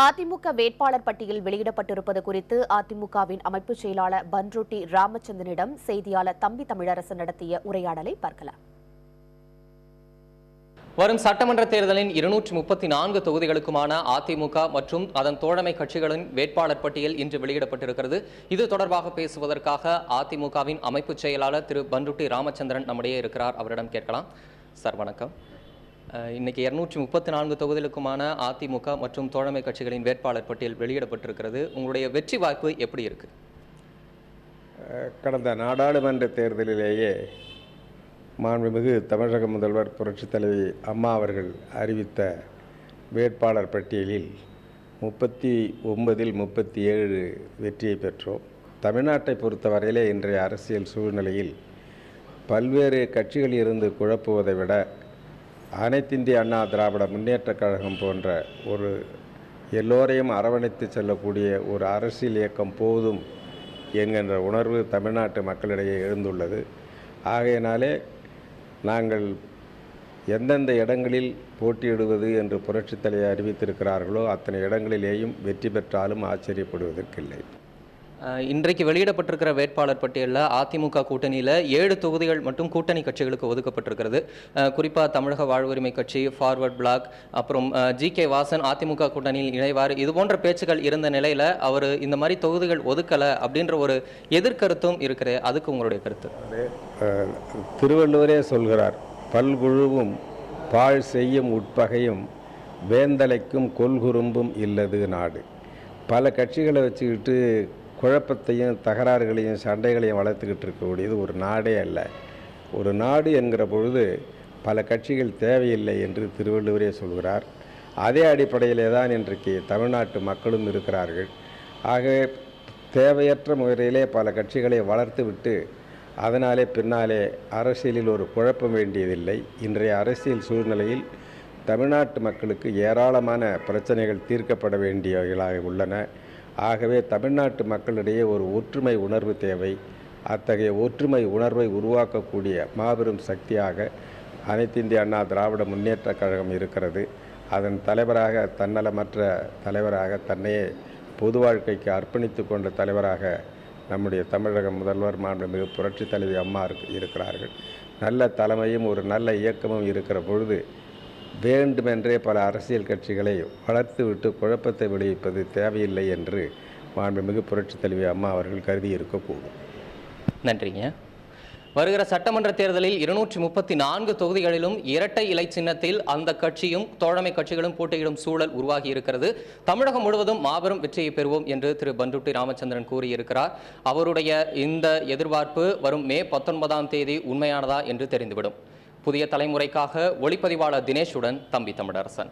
அதிமுக வேட்பாளர் பட்டியல் வெளியிடப்பட்டிருப்பது குறித்து அதிமுகவின் அமைப்பு செயலாளர் பன்ருட்டி ராமச்சந்திரனிடம் செய்தியாளர் தம்பி தமிழரசன் நடத்திய உரையாடலை பார்க்கலாம். வரும் சட்டமன்ற தேர்தலின் 234 தொகுதிகளுக்குமான அதிமுக மற்றும் அதன் தோழமை கட்சிகளின் வேட்பாளர் பட்டியல் இன்று வெளியிடப்பட்டிருக்கிறது. இது தொடர்பாக பேசுவதற்காக அதிமுகவின் அமைப்பு செயலாளர் திரு பன்ருட்டி ராமச்சந்திரன் நம்முடைய இருக்கிறார். அவரிடம் கேட்கலாம். சார் வணக்கம். இன்னைக்கு 234 தொகுதிகளுக்குமான அதிமுக மற்றும் தோழமை கட்சிகளின் வேட்பாளர் பட்டியல் வெளியிடப்பட்டிருக்கிறது. உங்களுடைய வெற்றி வாய்ப்பு எப்படி இருக்கு? கடந்த நாடாளுமன்ற தேர்தலிலேயே மாண்புமிகு தமிழக முதல்வர் புரட்சித் தலைவி அம்மா அவர்கள் அறிவித்த வேட்பாளர் பட்டியலில் 39 37 வெற்றியை பெற்றோம். தமிழ்நாட்டை பொறுத்தவரையிலே இன்றைய அரசியல் சூழ்நிலையில் பல்வேறு கட்சிகளில் இருந்து குழப்புவதை விட அனைத்திந்திய அண்ணா திராவிட முன்னேற்றக் கழகம் போன்ற ஒரு எல்லோரையும் அரவணைத்து செல்லக்கூடிய ஒரு அரசியல் இயக்கம் போதும் என்கின்ற உணர்வு தமிழ்நாட்டு மக்களிடையே எழுந்துள்ளது. ஆகையினாலே நாங்கள் எந்தெந்த இடங்களில் போட்டியிடுவது என்று புரட்சித் தலைவர் அறிவித்திருக்கிறார்களோ அத்தனை இடங்களிலேயும் வெற்றி பெற்றாலும் ஆச்சரியப்படுவதற்கில்லை. இன்றைக்கு வெளியிடப்பட்டிருக்கிற வேட்பாளர் பட்டியலில் அதிமுக கூட்டணியில் 7 தொகுதிகள் மட்டும் கூட்டணி கட்சிகளுக்கு ஒதுக்கப்பட்டிருக்கிறது. குறிப்பாக தமிழக வாழ்வுரிமை கட்சி, ஃபார்வர்ட் பிளாக், அப்புறம் ஜி.கே. வாசன் அதிமுக கூட்டணியில் இணைவார், இது போன்ற பேச்சுக்கள் இருந்த நிலையில் அவர் இந்த மாதிரி தொகுதிகள் ஒதுக்கலை அப்படின்ற ஒரு எதிர்கருத்தும் இருக்கிறது. அதுக்கு உங்களுடைய கருத்து? திருவள்ளுவரே சொல்கிறார், பல்குழுவும் பாழ் செய்யும் உட்பகையும் வேந்தலைக்கும் கொள்குறும்பும் இல்லது நாடு. பல கட்சிகளை வச்சுக்கிட்டு குழப்பத்தையும் தகராறுகளையும் சண்டைகளையும் வளர்த்துக்கிட்டு இருக்கக்கூடியது ஒரு நாடே அல்ல. ஒரு நாடு என்கிற பொழுது பல கட்சிகள் தேவையில்லை என்று திருவள்ளுவரே சொல்கிறார். அதே அடிப்படையிலே தான் இன்றைக்கு தமிழ்நாட்டு மக்களும் இருக்கிறார்கள். ஆக தேவையற்ற முறையிலே பல கட்சிகளை வளர்த்து விட்டு அதனாலே பின்னாலே அரசியலில் ஒரு குழப்பம் வேண்டியதில்லை. இன்றைய அரசியல் சூழ்நிலையில் தமிழ்நாட்டு மக்களுக்கு ஏராளமான பிரச்சனைகள் தீர்க்கப்பட வேண்டியவைகளாக உள்ளன. ஆகவே தமிழ்நாட்டு மக்களிடையே ஒரு ஒற்றுமை உணர்வு தேவை. அத்தகைய ஒற்றுமை உணர்வை உருவாக்கக்கூடிய மாபெரும் சக்தியாக அனைத்திந்திய அண்ணா திராவிட முன்னேற்றக் கழகம் இருக்கிறது. அதன் தலைவராக, தன்னலமற்ற தலைவராக, தன்னையே பொது வாழ்க்கைக்கு அர்ப்பணித்து கொண்ட தலைவராக நம்முடைய தமிழக முதல்வர் மாண்புமிகு புரட்சித் தலைவி அம்மா இருக்கிறார்கள். நல்ல தலைமையும் ஒரு நல்ல இயக்கமும் இருக்கிற பொழுது வேண்டுமென்றே பல அரசியல் கட்சிகளை வளர்த்துவிட்டு குழப்பத்தை விளைவிப்பது தேவையில்லை என்று மாண்புமிகு புரட்சித் தலைவி அம்மா அவர்கள் கருதி இருக்கக்கூடும். நன்றிங்க. வருகிற சட்டமன்ற தேர்தலில் 234 தொகுதிகளிலும் இரட்டை இலை சின்னத்தில் அந்த கட்சியும் தோழமை கட்சிகளும் போட்டியிடும் சூழல் உருவாகி இருக்கிறது. தமிழகம் முழுவதும் மாபெரும் வெற்றியை பெறுவோம் என்று திரு பன்ருட்டி ராமச்சந்திரன் கூறியிருக்கிறார். அவருடைய இந்த எதிர்பார்ப்பு வரும் மே 19ஆம் தேதி உண்மையானதா என்று தெரிந்துவிடும். புதிய தலைமுறைக்காக ஒளிப்பதிவாளர் தினேஷுடன் தம்பி தமிழரசன்.